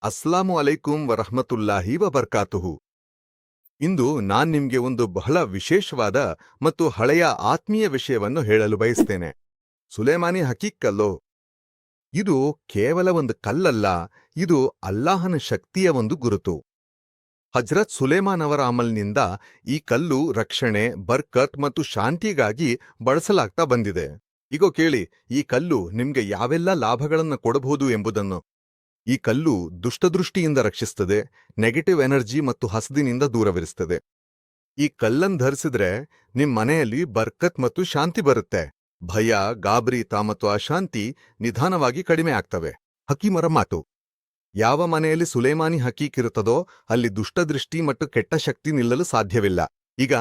ಅಸ್ಲಾಮು ಅಲೈಕುಂ ವರಹಮತುಲ್ಲಾಹಿ ವಬರ್ಕಾತುಹು. ಇಂದು ನಾನ್ ನಿಮ್ಗೆ ಒಂದು ಬಹಳ ವಿಶೇಷವಾದ ಮತ್ತು ಹಳೆಯ ಆತ್ಮೀಯ ವಿಷಯವನ್ನು ಹೇಳಲು ಬಯಸ್ತೇನೆ. ಸುಲೇಮಾನಿ ಹಕೀಕ್ಕಲ್ಲೋ, ಇದು ಕೇವಲ ಒಂದು ಕಲ್ಲಲ್ಲ, ಇದು ಅಲ್ಲಾಹನ ಶಕ್ತಿಯ ಒಂದು ಗುರುತು. ಹಜ್ರತ್ ಸುಲೇಮಾನ್ ಅವರ ಅಮಲ್ನಿಂದ ಈ ಕಲ್ಲು ರಕ್ಷಣೆ, ಬರ್ಕತ್ ಮತ್ತು ಶಾಂತಿಗಾಗಿ ಬಳಸಲಾಗ್ತಾ ಬಂದಿದೆ. ಈಗ ಕೇಳಿ, ಈ ಕಲ್ಲು ನಿಮ್ಗೆ ಯಾವೆಲ್ಲ ಲಾಭಗಳನ್ನು ಕೊಡಬಹುದು ಎಂಬುದನ್ನು. ಈ ಕಲ್ಲು ದುಷ್ಟದೃಷ್ಟಿಯಿಂದ ರಕ್ಷಿಸ್ತದೆ, ನೆಗೆಟಿವ್ ಎನರ್ಜಿ ಮತ್ತು ಹಸದಿನಿಂದ ದೂರವಿರಿಸ್ತದೆ. ಈ ಕಲ್ಲನ್ನು ಧರಿಸಿದ್ರೆ ನಿಮ್ ಮನೆಯಲ್ಲಿ ಬರ್ಕತ್ ಮತ್ತು ಶಾಂತಿ ಬರುತ್ತೆ. ಭಯ, ಗಾಬರಿತ ಮತ್ತು ಅಶಾಂತಿ ನಿಧಾನವಾಗಿ ಕಡಿಮೆ ಆಗ್ತವೆ. ಹಕೀಮರ ಮಾತು: ಯಾವ ಮನೆಯಲ್ಲಿ ಸುಲೇಮಾನಿ ಹಕೀಕ್ ಇರುತ್ತದೋ ಅಲ್ಲಿ ದುಷ್ಟದೃಷ್ಟಿ ಮತ್ತು ಕೆಟ್ಟ ಶಕ್ತಿ ನಿಲ್ಲಲು ಸಾಧ್ಯವಿಲ್ಲ. ಈಗ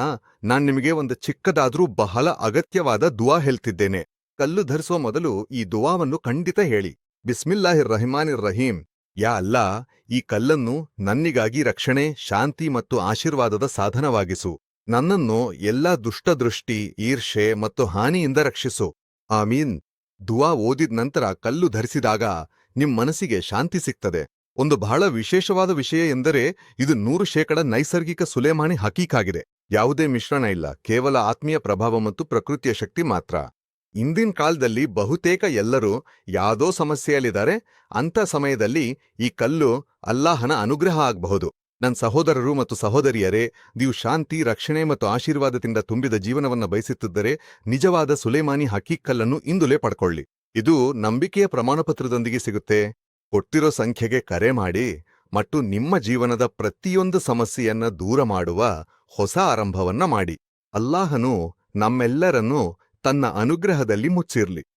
ನಾನ್ ನಿಮಗೆ ಒಂದು ಚಿಕ್ಕದಾದ್ರೂ ಬಹಳ ಅಗತ್ಯವಾದ ದುವಾ ಹೇಳ್ತಿದ್ದೇನೆ. ಕಲ್ಲು ಧರಿಸುವ ಮೊದಲು ಈ ದುವಾವನ್ನು ಖಂಡಿತ ಹೇಳಿ: ಬಿಸ್ಮಿಲ್ಲಾಹಿರ್ ರಹಿಮಾನಿರ್ ರಹೀಂ. ಯಾ ಅಲ್ಲಾ, ಈ ಕಲ್ಲನ್ನು ನನ್ನಿಗಾಗಿ ರಕ್ಷಣೆ, ಶಾಂತಿ ಮತ್ತು ಆಶೀರ್ವಾದದ ಸಾಧನವಾಗಿಸು. ನನ್ನನ್ನು ಎಲ್ಲಾ ದುಷ್ಟದೃಷ್ಟಿ, ಈರ್ಷೆ ಮತ್ತು ಹಾನಿಯಿಂದ ರಕ್ಷಿಸು. ಆಮೀನ್. ದುವಾ ಓದಿದ ನಂತರ ಕಲ್ಲು ಧರಿಸಿದಾಗ ನಿಮ್ ಮನಸ್ಸಿಗೆ ಶಾಂತಿ ಸಿಗ್ತದೆ. ಒಂದು ಬಹಳ ವಿಶೇಷವಾದ ವಿಷಯ ಎಂದರೆ ಇದು 100% ನೈಸರ್ಗಿಕ ಸುಲೇಮಾನಿ ಹಕೀಕಾಗಿದೆ. ಯಾವುದೇ ಮಿಶ್ರಣ ಇಲ್ಲ, ಕೇವಲ ಆತ್ಮೀಯ ಪ್ರಭಾವ ಮತ್ತು ಪ್ರಕೃತಿಯ ಶಕ್ತಿ ಮಾತ್ರ. ಇಂದಿನ ಕಾಲದಲ್ಲಿ ಬಹುತೇಕ ಎಲ್ಲರೂ ಯಾವುದೋ ಸಮಸ್ಯೆಯಲ್ಲಿದ್ದಾರೆ. ಅಂಥ ಸಮಯದಲ್ಲಿ ಈ ಕಲ್ಲು ಅಲ್ಲಾಹನ ಅನುಗ್ರಹ ಆಗಬಹುದು. ನನ್ನ ಸಹೋದರರು ಮತ್ತು ಸಹೋದರಿಯರೇ, ನೀವು ಶಾಂತಿ, ರಕ್ಷಣೆ ಮತ್ತು ಆಶೀರ್ವಾದದಿಂದ ತುಂಬಿದ ಜೀವನವನ್ನು ಬಯಸುತ್ತಿದ್ದರೆ ನಿಜವಾದ ಸುಲೇಮಾನಿ ಹಕೀಕ್ ಕಲ್ಲನ್ನು ಇಂದುಲೇ ಪಡ್ಕೊಳ್ಳಿ. ಇದು ನಂಬಿಕೆಯ ಪ್ರಮಾಣಪತ್ರದೊಂದಿಗೆ ಸಿಗುತ್ತೆ. ಕೊಟ್ಟಿರೋ ಸಂಖ್ಯೆಗೆ ಕರೆ ಮಾಡಿ ಮತ್ತು ನಿಮ್ಮ ಜೀವನದ ಪ್ರತಿಯೊಂದು ಸಮಸ್ಯೆಯನ್ನ ದೂರ ಮಾಡುವ ಹೊಸ ಆರಂಭವನ್ನ ಮಾಡಿ. ಅಲ್ಲಾಹನು ನಮ್ಮೆಲ್ಲರನ್ನೂ ತನ್ನ ಅನುಗ್ರಹದಲ್ಲಿ ಮುಚ್ಚಿರ್ಲಿ.